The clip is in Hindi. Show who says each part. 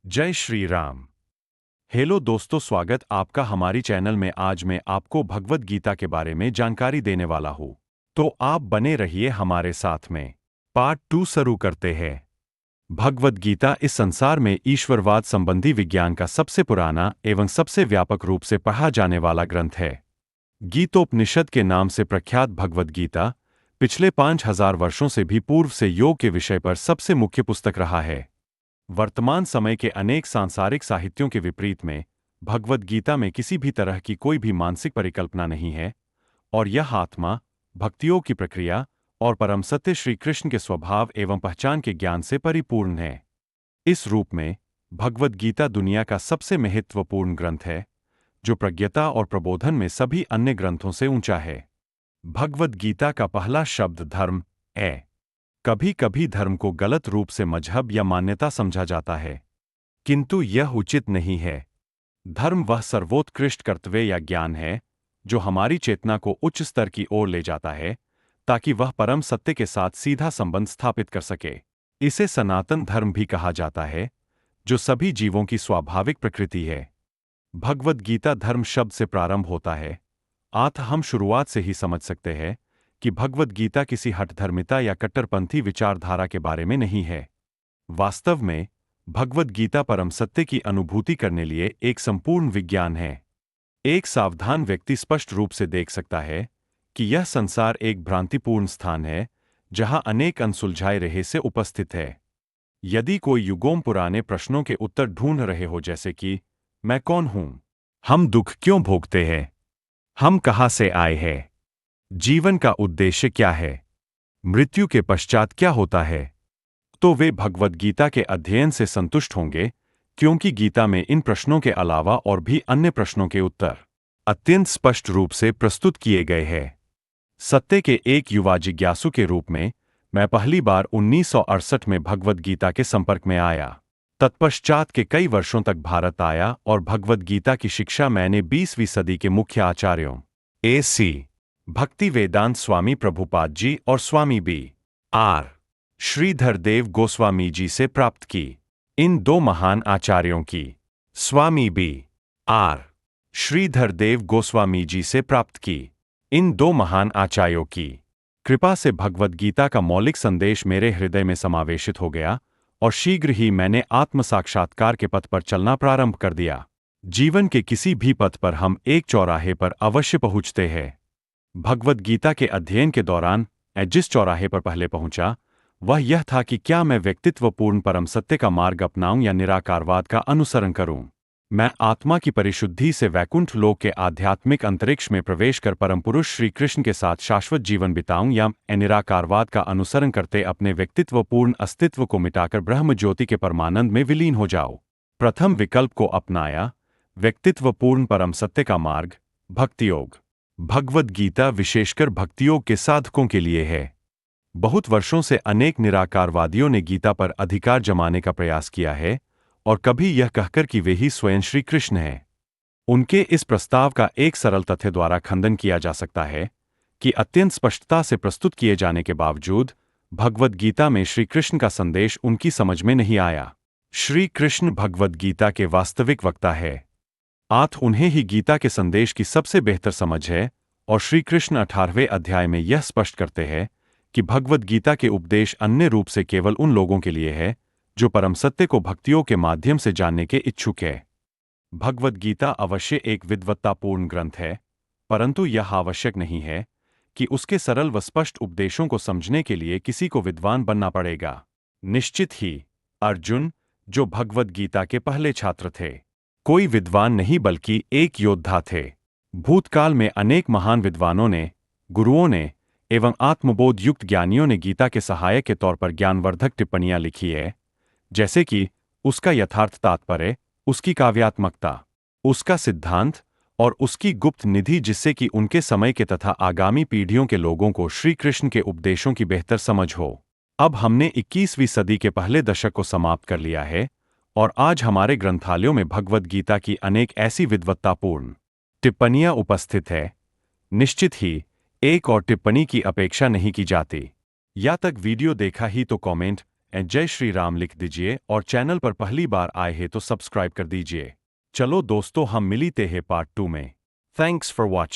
Speaker 1: जय श्री राम। हेलो दोस्तों, स्वागत आपका हमारी चैनल में। आज मैं आपको भगवद गीता के बारे में जानकारी देने वाला हूँ, तो आप बने रहिए हमारे साथ में। पार्ट 2 शुरू करते हैं। भगवद गीता इस संसार में ईश्वरवाद संबंधी विज्ञान का सबसे पुराना एवं सबसे व्यापक रूप से पढ़ा जाने वाला ग्रंथ है। गीतोपनिषद के नाम से प्रख्यात भगवद गीता पिछले 5000 वर्षों से भी पूर्व से योग के विषय पर सबसे मुख्य पुस्तक रहा है। वर्तमान समय के अनेक सांसारिक साहित्यों के विपरीत में भगवद गीता में किसी भी तरह की कोई भी मानसिक परिकल्पना नहीं है, और यह आत्मा, भक्तियों की प्रक्रिया और परम सत्य श्री कृष्ण के स्वभाव एवं पहचान के ज्ञान से परिपूर्ण है। इस रूप में भगवद गीता दुनिया का सबसे महत्वपूर्ण ग्रंथ है, जो प्रज्ञता और प्रबोधन में सभी अन्य ग्रंथों से ऊंचा है। भगवद गीता का पहला शब्द धर्म है। कभी कभी धर्म को गलत रूप से मजहब या मान्यता समझा जाता है, किंतु यह उचित नहीं है। धर्म वह सर्वोत्कृष्ट कर्तव्य या ज्ञान है जो हमारी चेतना को उच्च स्तर की ओर ले जाता है, ताकि वह परम सत्य के साथ सीधा संबंध स्थापित कर सके। इसे सनातन धर्म भी कहा जाता है, जो सभी जीवों की स्वाभाविक प्रकृति है। भगवद गीता धर्म शब्द से प्रारंभ होता है। हम शुरुआत से ही समझ सकते हैं कि भगवद गीता किसी हठधर्मिता या कट्टरपंथी विचारधारा के बारे में नहीं है। वास्तव में भगवद गीता परम सत्य की अनुभूति करने लिए एक संपूर्ण विज्ञान है। एक सावधान व्यक्ति स्पष्ट रूप से देख सकता है कि यह संसार एक भ्रांतिपूर्ण स्थान है, जहां अनेक अनसुलझाए रहस्य उपस्थित है। यदि कोई युगों पुराने प्रश्नों के उत्तर ढूंढ रहे हो, जैसे कि मैं कौन हूं, हम दुख क्यों भोगते हैं, हम कहां से आए हैं, जीवन का उद्देश्य क्या है, मृत्यु के पश्चात क्या होता है, तो वे भगवद गीता के अध्ययन से संतुष्ट होंगे, क्योंकि गीता में इन प्रश्नों के अलावा और भी अन्य प्रश्नों के उत्तर अत्यंत स्पष्ट रूप से प्रस्तुत किए गए हैं। सत्य के एक युवा जिज्ञासु के रूप में मैं पहली बार 1968 में भगवद गीता के संपर्क में आया। तत्पश्चात के कई वर्षों तक भारत आया और भगवद गीता की शिक्षा मैंने 20वीं सदी के मुख्य आचार्यों A.C. भक्ति वेदांत स्वामी प्रभुपाद जी और स्वामी B.R. श्रीधर देव गोस्वामी जी से प्राप्त की। इन दो महान आचार्यों की, स्वामी B.R. श्रीधर देव गोस्वामी जी से प्राप्त की, इन दो महान आचार्यों की कृपा से भगवद गीता का मौलिक संदेश मेरे हृदय में समावेशित हो गया, और शीघ्र ही मैंने आत्म साक्षात्कार के पथ पर चलना प्रारंभ कर दिया। जीवन के किसी भी पथ पर हम एक चौराहे पर अवश्य पहुंचते हैं। भगवद गीता के अध्ययन के दौरान मैं जिस चौराहे पर पहले पहुंचा, वह यह था कि क्या मैं व्यक्तित्वपूर्ण परम सत्य का मार्ग अपनाऊं या निराकारवाद का अनुसरण करूं। मैं आत्मा की परिशुद्धि से वैकुंठ लोक के आध्यात्मिक अंतरिक्ष में प्रवेश कर परम पुरुष श्री कृष्ण के साथ शाश्वत जीवन बिताऊं, या निराकारवाद का अनुसरण करते अपने व्यक्तित्वपूर्ण अस्तित्व को मिटाकर ब्रह्म ज्योति के परमानंद में विलीन हो जाओ। प्रथम विकल्प को अपनाया, व्यक्तित्वपूर्ण परम सत्य का मार्ग, भक्ति योग। भगवद गीता विशेषकर भक्तियोग के साधकों के लिए है। बहुत वर्षों से अनेक निराकारवादियों ने गीता पर अधिकार जमाने का प्रयास किया है, और कभी यह कहकर कि वे ही स्वयं श्री कृष्ण हैं। उनके इस प्रस्ताव का एक सरल तथ्य द्वारा खंडन किया जा सकता है कि अत्यंत स्पष्टता से प्रस्तुत किए जाने के बावजूद भगवद गीता में श्री कृष्ण का संदेश उनकी समझ में नहीं आया। श्री कृष्ण भगवद गीता के वास्तविक वक्ता है। उन्हें ही गीता के संदेश की सबसे बेहतर समझ है, और श्री कृष्ण 18वें अध्याय में यह स्पष्ट करते हैं कि भगवद गीता के उपदेश अन्य रूप से केवल उन लोगों के लिए है जो परम सत्य को भक्तियों के माध्यम से जानने के इच्छुक है। भगवद गीता अवश्य एक विद्वत्तापूर्ण ग्रंथ है, परंतु यह आवश्यक नहीं है कि उसके सरल व स्पष्ट उपदेशों को समझने के लिए किसी को विद्वान बनना पड़ेगा। निश्चित ही अर्जुन, जो भगवद गीता के पहले छात्र थे, कोई विद्वान नहीं बल्कि एक योद्धा थे। भूतकाल में अनेक महान विद्वानों ने, गुरुओं ने एवं आत्मबोध युक्त ज्ञानियों ने गीता के सहायक के तौर पर ज्ञानवर्धक टिप्पणियां लिखी है, जैसे कि उसका यथार्थ तात्पर्य, उसकी काव्यात्मकता, उसका सिद्धांत और उसकी गुप्त निधि, जिससे कि उनके समय के तथा आगामी पीढ़ियों के लोगों को श्री कृष्ण के उपदेशों की बेहतर समझ हो। अब हमने 21वीं सदी के पहले दशक को समाप्त कर लिया है, और आज हमारे ग्रंथालयों में भगवद गीता की अनेक ऐसी विद्वत्तापूर्ण टिप्पणियां उपस्थित है। निश्चित ही एक और टिप्पणी की अपेक्षा नहीं की जाती। या तक वीडियो देखा ही तो कमेंट जय श्री राम लिख दीजिए और चैनल पर पहली बार आए हैं तो सब्सक्राइब कर दीजिए। चलो दोस्तों, हम मिलते हैं पार्ट 2 में। Thanks for watching.